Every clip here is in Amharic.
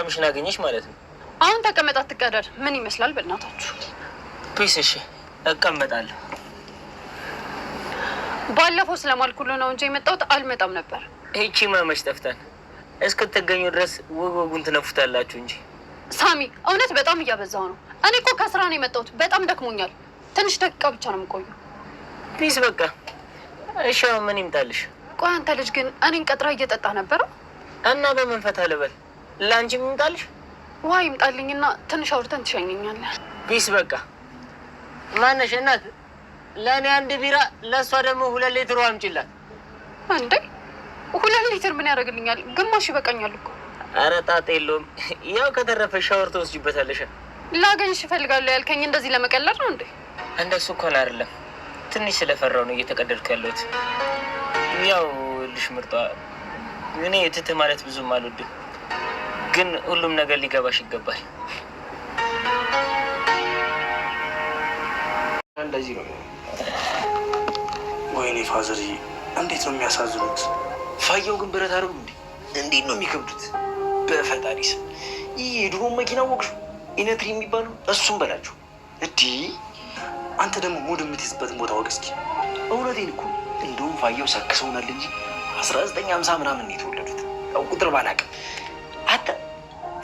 ምሽን አገኘሽ ማለት ነው። አሁን ተቀመጥ፣ አትቀደድ። ምን ይመስላል በእናታችሁ? ፒስ። እሺ እቀመጣለሁ። ባለፈው ስለማልኩሉ ነው እንጂ የመጣሁት አልመጣም ነበር። እቺ ማመሽ ጠፍታን እስክትገኙ ድረስ ወጉን ትነፉታላችሁ እንጂ። ሳሚ እውነት በጣም እያበዛው ነው። እኔ እኮ ከስራ ነው የመጣሁት። በጣም ደክሞኛል። ትንሽ ደቂቃ ብቻ ነው የምቆየው። ፒስ በቃ እሺ። ምን ይምጣልሽ? ቆይ አንተ ልጅ ግን እኔን ቀጥራ እየጠጣ ነበረ እና በምን ፈታ ልበል? ለአንቺ ይምጣልሽ? ውሃ ይምጣልኝና ትንሽ አውርተን ትሸኘኛለህ። ፒስ በቃ። ማነሽ እናት? ለእኔ 1 ቢራ ለእሷ ደግሞ 2 ሊትር ውሃ አምጪላት። እንዴ 2 ሊትር ምን ያደርግልኛል? ግማሽ ይበቃኛል እኮ። ኧረ ጣጣ የለውም። ያው ከተረፈ ሻወር ትወስጂበታለሽ። ላገኝሽ እፈልጋለሁ ያልከኝ እንደዚህ ለመቀለድ ነው እንዴ? እንደሱ እንኳን አይደለም። ትንሽ ስለፈራው ነው እየተቀደድኩ ያለሁት። ያው ልሽ ምርጧ፣ እኔ ትት ማለት ብዙም አልወድም፣ ግን ሁሉም ነገር ሊገባሽ ይገባል። እንደዚህ ነው። ወይኔ ፋዘር እንዴት ነው የሚያሳዝኑት። ፋየው ግን ብረት አርጉ እንዴ! እንዴት ነው የሚከብዱት? በፈጣሪ ስም ይህ የድሮ መኪና ወቅሹ ኢነትሪ የሚባለው እሱም በላችሁ እንዲህ። አንተ ደግሞ ሙድ የምትይዝበትን ቦታ ወቅ እስኪ። እውነቴን እኮ እንደውም ፋየው ሰክሰውናል እንጂ 1950 ምናምን የተወለዱት ያው ቁጥር ባላቅም። አተ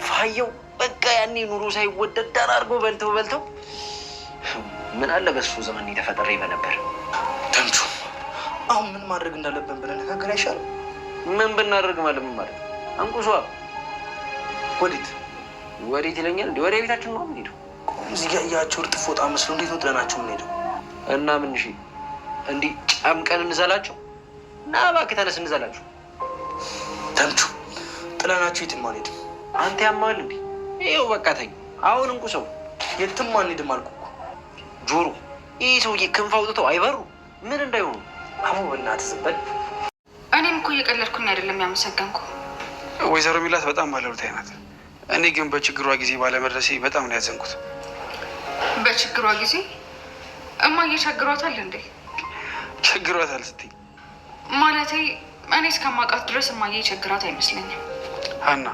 ፋየው በቃ ያኔ ኑሮ ሳይወደድ ዳር አድርጎ በልተው ምን አለ በሱ ዘመን የተፈጠረ በነበር። ተምቹ አሁን ምን ማድረግ እንዳለብን ብለን ነገር አይሻልም? ምን ብናደርግ ማለት ምን ማለት አንቁሷ ወዴት ይለኛል እንዴ? ወደ ቤታችን ነው የምንሄደው። እዚህ ጋር እያቸው እርጥፍ ወጣ መስሎ እንዴት ነው ጥለናቸው የምንሄደው? እና ምን እሺ እንዲህ ጨምቀን እንዘላቸው? እና እባክህ ተነስ እንዘላቸው። ተምቹ ጥለናቸው የትም አንሄድም። አንተ ያማል እንዴ? ይኸው በቃ ተኝ። አሁን እንቁሰው የትም አንሄድም አልኩ እኮ። ጆሮ ይህ ሰውዬ ክንፍ አውጥተው አይበሩ ምን እንዳይሆኑ። አቡ በእናትህ ዝም በል። እኔም እኮ እየቀለድኩኝ አይደለም ያመሰገንኩ። ወይዘሮ ሚላት በጣም ባለውለታዬ ናት። እኔ ግን በችግሯ ጊዜ ባለመድረሴ በጣም ነው ያዘንኩት። በችግሯ ጊዜ እማዬ ቸግሯታል እንዴ? ችግሯታል ስትይ ማለቴ እኔ እስከማውቃት ድረስ እማዬ ቸግራት አይመስለኝም። ሀና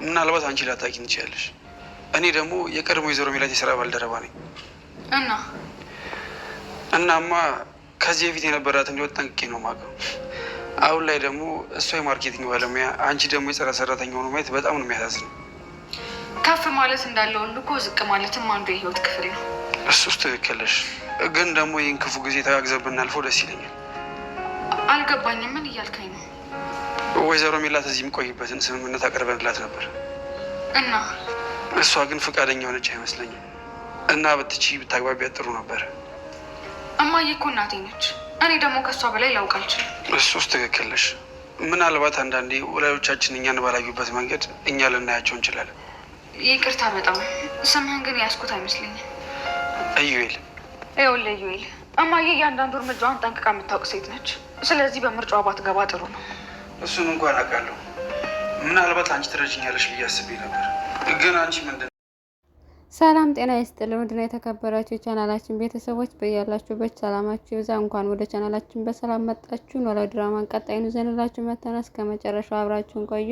ምናልባት አንቺ ላታውቂኝ ትችያለሽ። እኔ ደግሞ የቀድሞ ወይዘሮ ሚላት የስራ ባልደረባ ነኝ። እናማ ከዚህ በፊት የነበራትን ህይወት ጠንቅቄ ነው የማውቀው። አሁን ላይ ደግሞ እሷ የማርኬቲንግ ባለሙያ፣ አንቺ ደግሞ የጸረ ሰራተኛ ሆኖ ማየት በጣም ነው የሚያሳዝነው። ከፍ ማለት እንዳለው ሁሉ እኮ ዝቅ ማለትም አንዱ የህይወት ክፍል ነው። እሱስ ትክክል ነሽ። ግን ደግሞ ይህን ክፉ ጊዜ ተጋግዘን ብናልፈው ደስ ይለኛል። አልገባኝም። ምን እያልከኝ ነው? ወይዘሮ ሚላት እዚህ የሚቆይበትን ስምምነት አቅርበንላት ነበር እና እሷ ግን ፈቃደኛ ሆነች አይመስለኝም። እና ብትቺ ብታግባቢያት ጥሩ ነበር። እማዬ እኮ እናቴ ነች። እኔ ደግሞ ከእሷ በላይ ላውቅ አልችልም። እሱስ ትክክል ነሽ። ምናልባት አንዳንዴ ወላጆቻችን እኛን ባላዩበት መንገድ እኛ ልናያቸው እንችላለን። ይቅርታ በጣም ስምህን ግን ያስኩት አይመስለኝም። እዩኤል። ይኸውልህ እዩኤል፣ እማዬ እያንዳንዱ እርምጃዋን ጠንቅቃ የምታውቅ ሴት ነች። ስለዚህ በምርጫዋ ባትገባ ጥሩ ነው። እሱን እንኳን አውቃለሁ። ምናልባት አንቺ ትረጅኛለሽ ብዬ አስቤ ነበር። ግን አንቺ ምንድን ሰላም ጤና ይስጥልን። ውድና የተከበራችሁ የቻናላችን ቤተሰቦች በያላችሁበት ሰላማችሁ ይብዛ። እንኳን ወደ ቻናላችን በሰላም መጣችሁ። ኖላዊ ድራማን ቀጣዩን ይዘንላችሁ መተናል። እስከ መጨረሻው አብራችሁን ቆዩ።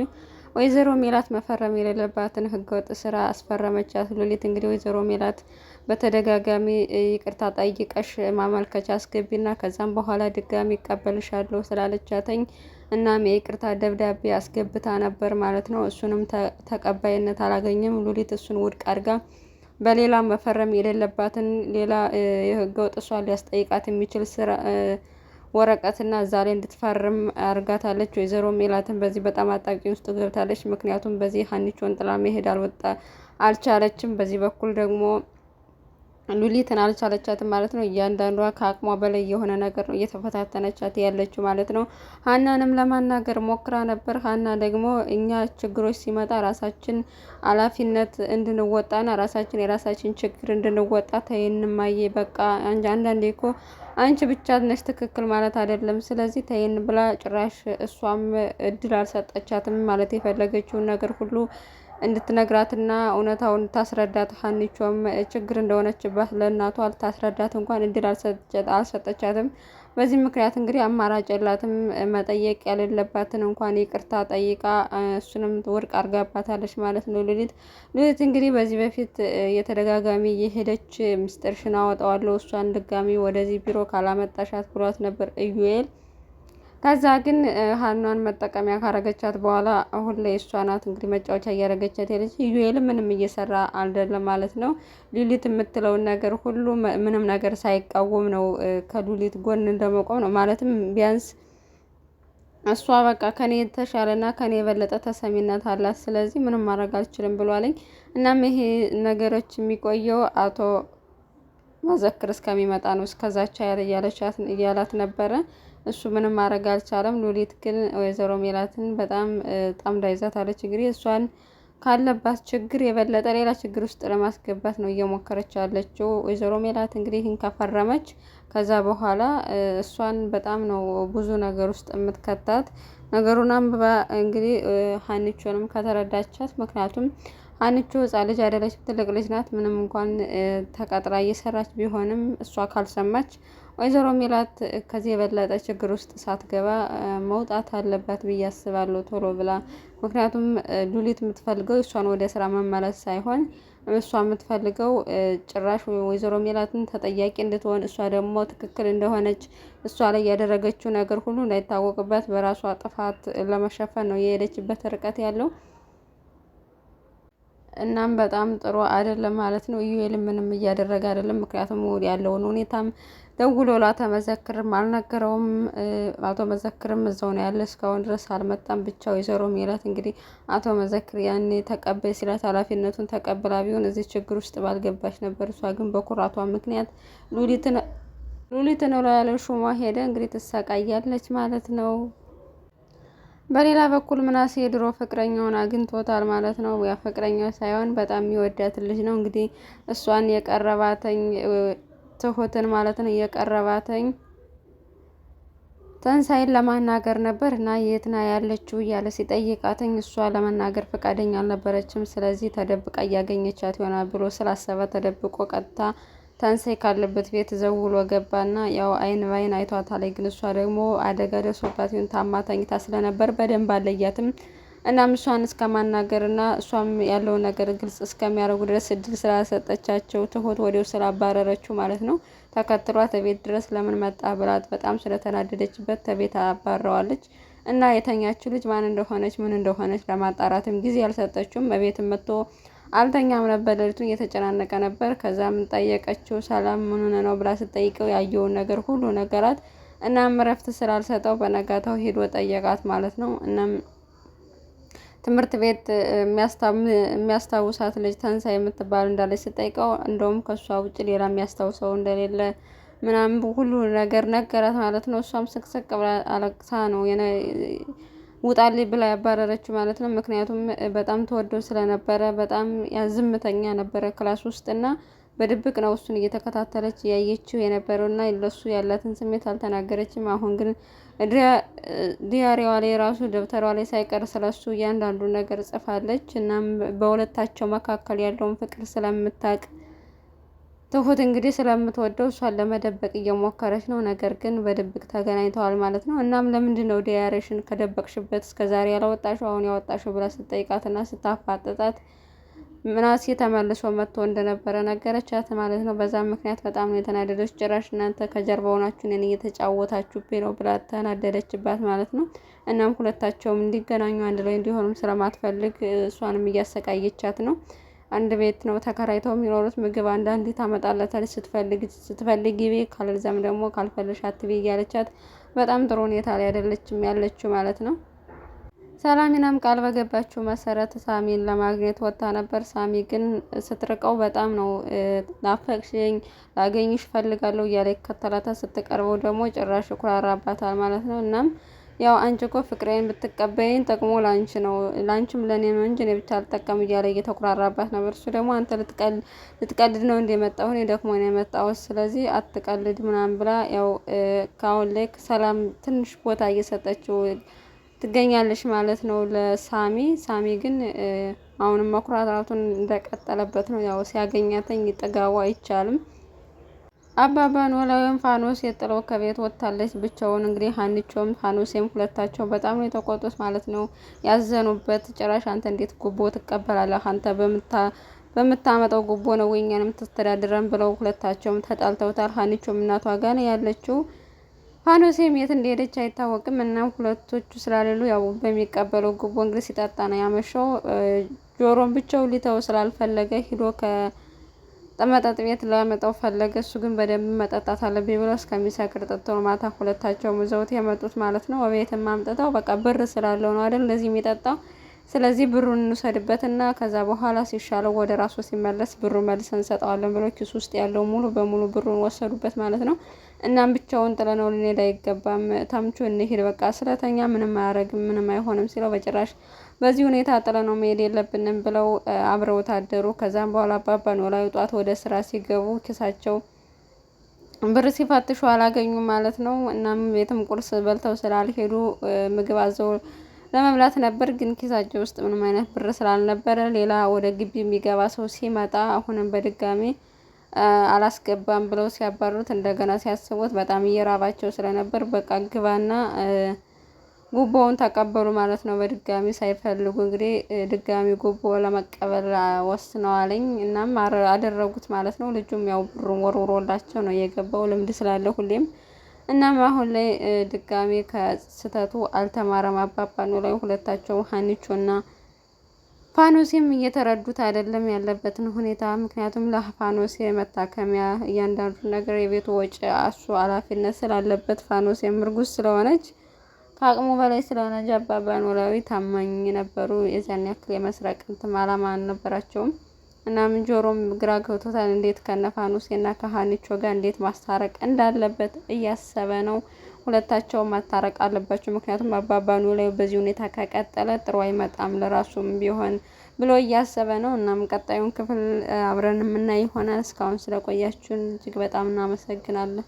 ወይዘሮ ሜላት መፈረም የሌለባትን ህገወጥ ስራ አስፈረመቻት ሉሊት። እንግዲህ ወይዘሮ ሜላት በተደጋጋሚ ይቅርታ ጠይቀሽ ማመልከቻ አስገቢና ከዛም በኋላ ድጋሚ ይቀበልሻለሁ ስላለቻተኝ እናም የይቅርታ ደብዳቤ አስገብታ ነበር ማለት ነው። እሱንም ተቀባይነት አላገኘም። ሉሊት እሱን ውድቅ አድርጋ በሌላ መፈረም የሌለባትን ሌላ የህገወጥ እሷን ሊያስጠይቃት የሚችል ስራ ወረቀትና እዛ ላይ እንድትፈርም አርጋታለች። ወይዘሮ ሜላትን በዚህ በጣም አጣብቂኝ ውስጥ ገብታለች። ምክንያቱም በዚህ ሀኒቾን ጥላ መሄድ አልቻለችም። በዚህ በኩል ደግሞ ሉሊትን አልቻለቻትም ማለት ነው። እያንዳንዷ ከአቅሟ በላይ የሆነ ነገር ነው እየተፈታተነቻት ያለችው ማለት ነው። ሀናንም ለማናገር ሞክራ ነበር። ሀና ደግሞ እኛ ችግሮች ሲመጣ ራሳችን ኃላፊነት እንድንወጣና ራሳችን የራሳችን ችግር እንድንወጣ ተይንማዬ፣ በቃ አንዳንዴ እኮ አንቺ ብቻ ነሽ ትክክል ማለት አይደለም። ስለዚህ ተይን ብላ ጭራሽ እሷም እድል አልሰጠቻትም ማለት የፈለገችውን ነገር ሁሉ እንድትነግራትና እውነታውን ታስረዳት። ሀኒቾም ችግር እንደሆነችባት ለእናቷ ታስረዳት እንኳን እድል አልሰጠቻትም። በዚህ ምክንያት እንግዲህ አማራጭ የላትም። መጠየቅ ያሌለባትን እንኳን ይቅርታ ጠይቃ እሱንም ውድቅ አርጋባታለች ማለት ነው ሉሊት እንግዲህ በዚህ በፊት የተደጋጋሚ የሄደች ምስጢርሽን አወጣዋለሁ እሷን ድጋሚ ወደዚህ ቢሮ ካላመጣሻት ብሏት ነበር ኢዩኤል። ከዛ ግን ሀናን መጠቀሚያ ካረገቻት በኋላ አሁን ላይ እሷ ናት እንግዲህ መጫወቻ እያደረገቻት ያለች። ኢዩኤል ምንም እየሰራ አይደለም ማለት ነው። ሉሊት የምትለውን ነገር ሁሉ ምንም ነገር ሳይቃወም ነው ከሉሊት ጎን እንደመቆም ነው። ማለትም ቢያንስ እሷ በቃ ከኔ የተሻለና ከኔ የበለጠ ተሰሚነት አላት፣ ስለዚህ ምንም ማድረግ አልችልም ብሏለኝ። እናም ይሄ ነገሮች የሚቆየው አቶ መዘክር እስከሚመጣ ነው። እስከዛቻ እያላት ነበረ። እሱ ምንም ማድረግ አልቻለም። ሉሊት ግን ወይዘሮ ሜላትን በጣም ጠምዳ ይዛታለች። እንግዲህ እሷን ካለባት ችግር የበለጠ ሌላ ችግር ውስጥ ለማስገባት ነው እየሞከረች ያለችው ወይዘሮ ሜላት። እንግዲህ ይህን ከፈረመች ከዛ በኋላ እሷን በጣም ነው ብዙ ነገር ውስጥ የምትከታት። ነገሩን አንብባ እንግዲህ ሀኒቾንም ከተረዳቻት፣ ምክንያቱም ሀኒቾ ሕፃን ልጅ አይደለች፣ ትልቅ ልጅ ናት። ምንም እንኳን ተቀጥራ እየሰራች ቢሆንም እሷ ካልሰማች ወይዘሮ ሜላት ከዚህ የበለጠ ችግር ውስጥ ሳትገባ መውጣት አለባት ብዬ አስባለሁ ቶሎ ብላ። ምክንያቱም ሉሊት የምትፈልገው እሷን ወደ ስራ መመለስ ሳይሆን እሷ የምትፈልገው ጭራሽ ወይዘሮ ሜላትን ተጠያቂ እንድትሆን፣ እሷ ደግሞ ትክክል እንደሆነች እሷ ላይ ያደረገችው ነገር ሁሉ እንዳይታወቅበት በራሷ ጥፋት ለመሸፈን ነው የሄደችበት ርቀት ያለው። እናም በጣም ጥሩ አይደለም ማለት ነው። ኢዩኤል ምንም እያደረገ አይደለም። ምክንያቱም ያለውን ሁኔታም ደውሎ ለአቶ መዘክርም አልነገረውም። አቶ መዘክርም እዛው ነው ያለ፣ እስካሁን ድረስ አልመጣም። ብቻ ወይዘሮ ሜላት እንግዲህ አቶ መዘክር ያኔ ተቀበይ ሲላት ኃላፊነቱን ተቀብላ ቢሆን እዚህ ችግር ውስጥ ባልገባች ነበር። እሷ ግን በኩራቷ ምክንያት ሉሊትን ያለ ሹማ ሄደ። እንግዲህ ትሰቃያለች ማለት ነው። በሌላ በኩል ምናሴ የድሮ ፍቅረኛውን አግኝቶታል ማለት ነው። ያ ፍቅረኛው ሳይሆን በጣም የሚወዳት ልጅ ነው። እንግዲህ እሷን የቀረባተኝ ትሁትን ማለት ነው የቀረባተኝ ተንሳይን ለማናገር ነበር እና የት ና ያለችው እያለ ሲጠይቃተኝ እሷ ለመናገር ፈቃደኛ አልነበረችም። ስለዚህ ተደብቃ እያገኘቻት ይሆናል ብሎ ስላሰበ ተደብቆ ቀጥታ ተንሳይ ካለበት ቤት ዘውሎ ገባና ያው አይን ባይን አይቷታል። ግን እሷ ደግሞ አደጋ ደርሶባት ይሁን ታማ ተኝታ ስለነበር በደንብ አለያትም። እናም እሷን እስከማናገርና እሷም ያለውን ነገር ግልጽ እስከሚያደርጉ ድረስ እድል ስላሰጠቻቸው ትሁት ወዲያው ስላባረረችው ማለት ነው ተከትሏት ቤት ድረስ ለምን መጣ ብላት በጣም ስለተናደደችበት ተቤት አባረዋለች። እና የተኛችው ልጅ ማን እንደሆነች ምን እንደሆነች ለማጣራትም ጊዜ አልሰጠችውም። በቤትም መጥቶ አልተኛም ነበር፣ ሌሊቱን እየተጨናነቀ ነበር። ከዛም ጠየቀችው ሰላም ምን ሆነ ነው ብላ ስትጠይቀው ያየውን ነገር ሁሉ ነገራት። እናም እረፍት ስላልሰጠው በነጋታው ሄዶ ጠየቃት ማለት ነው። እናም ትምህርት ቤት የሚያስታውሳት ልጅ ተንሳይ የምትባል እንዳለች ስትጠይቀው እንደውም ከሷ ውጭ ሌላ የሚያስታውሰው እንደሌለ ምናምን ሁሉ ነገር ነገራት ማለት ነው። እሷም ስቅስቅ ብላ አለቅሳ ነው ውጣልኝ ብላ ያባረረችው ማለት ነው። ምክንያቱም በጣም ተወደው ስለነበረ በጣም ዝምተኛ ነበረ ክላስ ውስጥ እና በድብቅ ነው እሱን እየተከታተለች ያየችው የነበረው እና ለሱ ያላትን ስሜት አልተናገረችም። አሁን ግን ዲያሪዋ ላይ ራሱ ደብተሯ ላይ ሳይቀር ስለሱ እያንዳንዱ ነገር ጽፋለች። እናም በሁለታቸው መካከል ያለውን ፍቅር ስለምታውቅ ትሁት እንግዲህ ስለምትወደው እሷን ለመደበቅ እየሞከረች ነው። ነገር ግን በድብቅ ተገናኝተዋል ማለት ነው። እናም ለምንድን ነው ዲያሪሽን ከደበቅሽበት እስከዛሬ ያላወጣሽው አሁን ያወጣሽው ብላ ስትጠይቃትና ስታፋጥጣት ምናሴ ተመልሶ መጥቶ እንደነበረ ነገረቻት ማለት ነው። በዛ ምክንያት በጣም ነው የተናደደች። ጭራሽ እናንተ ከጀርባ ሆናችሁ እኔን እየተጫወታችሁብኝ ነው ብላ ተናደደችባት ማለት ነው። እናም ሁለታቸውም እንዲገናኙ አንድ ላይ እንዲሆኑም ስለማትፈልግ እሷንም እያሰቃየቻት ነው። አንድ ቤት ነው ተከራይተው የሚኖሩት። ምግብ አንዳንዴ ታመጣላታለች ስትፈልግ ይቤ ካልዛም ደግሞ ካልፈልሽ አትቤ እያለቻት በጣም ጥሩ ሁኔታ ላይ አይደለችም ያለችው ማለት ነው። ሰላሚናም ቃል በገባችው መሰረት ሳሚን ለማግኘት ወጣ ነበር። ሳሚ ግን ስትርቀው በጣም ነው ናፈቅሽኝ፣ ላገኝሽ ፈልጋለሁ እያለ ይከተላታል። ስትቀርበው ደግሞ ጭራሽ ኩራራባታል ማለት ነው። እናም ያው አንቺ እኮ ፍቅሬን ብትቀበይኝ ጥቅሙ ላንቺ ነው፣ ላንቺም ለኔ ነው እንጂ እኔ ብቻ አልጠቀም እያለ እየተኩራራባት ነበር። እሱ ደግሞ አንተ ልትቀልድ ነው እንደ የመጣሁ እኔ ደግሞ ነው የመጣሁት፣ ስለዚህ አትቀልድ ምናምን ብላ ያው ካሁን ላይ ሰላም ትንሽ ቦታ እየሰጠችው ትገኛለች ማለት ነው ለሳሚ። ሳሚ ግን አሁንም መኩራራቱን እንደቀጠለበት ነው። ያው ሲያገኛተኝ ጥጋቡ አይቻልም። አባባ ኖላዊም ፋኖስ የጥለው ከቤት ወጥታለች ብቻውን። እንግዲህ ሀኒቾም ፋኖሴም ሁለታቸው በጣም ነው የተቆጡት ማለት ነው ያዘኑበት። ጭራሽ አንተ እንዴት ጉቦ ትቀበላለህ? አንተ በምታመጣው ጉቦ ነው እኛን የምትስተዳድረን ብለው ሁለታቸውም ተጣልተውታል። ሀኒቾም እናቷ ጋር ነው ያለችው። ፋኖሴም የት እንደሄደች አይታወቅም። እና ሁለቶቹ ስላሌሉ ያው በሚቀበለው ጉቦ እንግዲህ ሲጠጣ ነው ያመሸው። ጆሮም ብቻው ሊተው ስላልፈለገ ሂዶ መጠጥ ቤት ላመጣው ፈለገ። እሱ ግን በደንብ መጠጣት አለብኝ ብሎ እስከሚሰክር ጠጥቶ ማታ ሁለታቸውም ይዘውት የመጡት ማለት ነው። ቤትም አምጥተው በቃ ብር ስላለው ነው አይደል እንደዚህ የሚጠጣው። ስለዚህ ብሩን እንውሰድበትና ከዛ በኋላ ሲሻለው ወደ ራሱ ሲመለስ ብሩ መልሰን እንሰጠዋለን ብሎ ኪሱ ውስጥ ያለው ሙሉ በሙሉ ብሩን ወሰዱበት ማለት ነው። እናም ብቻውን ጥለነው ልንሄድ አይገባም፣ ተምቹ እንሂድ በቃ ስለተኛ ምንም አያረግም ምንም አይሆንም ሲለው በጭራሽ በዚህ ሁኔታ ጥለነው መሄድ የለብንም ብለው አብረው ታደሩ። ከዛም በኋላ አባባ ኖላዊ ጧት ወደ ስራ ሲገቡ ኪሳቸው ብር ሲፈትሹ አላገኙም ማለት ነው። እናም ቤትም ቁርስ በልተው ስላልሄዱ ምግብ አዘው ለመብላት ነበር፣ ግን ኪሳቸው ውስጥ ምንም አይነት ብር ስላልነበረ ሌላ ወደ ግቢ የሚገባ ሰው ሲመጣ አሁንም በድጋሚ አላስገባም ብለው ሲያባሩት እንደገና ሲያስቡት በጣም እየራባቸው ስለነበር በቃ ግባና ጉቦውን ተቀበሉ ማለት ነው። በድጋሚ ሳይፈልጉ እንግዲህ ድጋሚ ጉቦ ለመቀበል ወስነዋልኝ። እናም አደረጉት ማለት ነው። ልጁም ያው ብሩን ወርውሮላቸው ነው የገባው ልምድ ስላለ ሁሌም። እናም አሁን ላይ ድጋሚ ከስተቱ አልተማረም አባባ ኖላዊ። ሁለታቸው ሀኒቾና ፋኖሴም እየተረዱት አይደለም ያለበትን ሁኔታ። ምክንያቱም ለፋኖሴ መታከሚያ እያንዳንዱ ነገር የቤቱ ወጪ እሱ ኃላፊነት ስላለበት ፋኖሴም እርጉዝ ስለሆነች ከአቅሙ በላይ ስለሆነ አባባ ኖላዊ ታማኝ ነበሩ። የዚያን ያክል የመስረቅ እንትን አላማ አልነበራቸውም። እናም ጆሮም ግራ ገብቶታል። እንዴት ከነፋኑሴና ከሀኒቾ ጋር እንዴት ማስታረቅ እንዳለበት እያሰበ ነው። ሁለታቸውም ማታረቅ አለባቸው። ምክንያቱም አባባ ኖላዊ በዚህ ሁኔታ ከቀጠለ ጥሩ አይመጣም ለራሱም ቢሆን ብሎ እያሰበ ነው። እናም ቀጣዩን ክፍል አብረን የምናይ ይሆናል። እስካሁን ስለቆያችሁን እጅግ በጣም እናመሰግናለን።